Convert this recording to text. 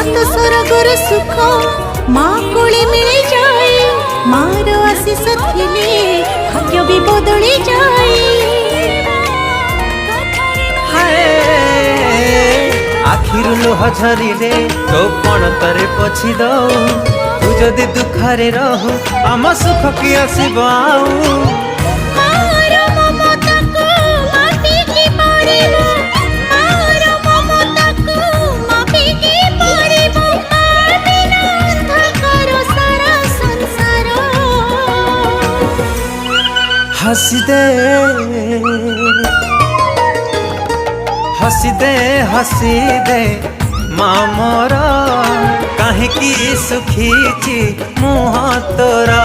सात स्वर्गर सुख माँ कोले मिले जाए मार आशीष थिले भाग्य भी बदली जाए। आखिरु लुह झरी रे तो पण तरे पछी दऊ तू जदि दुखरे रहू आम सुख की आसीब आऊ। हसी दे हसी दे हसी दे माँ मोरा कहीं की सुखी मुँह तोरा।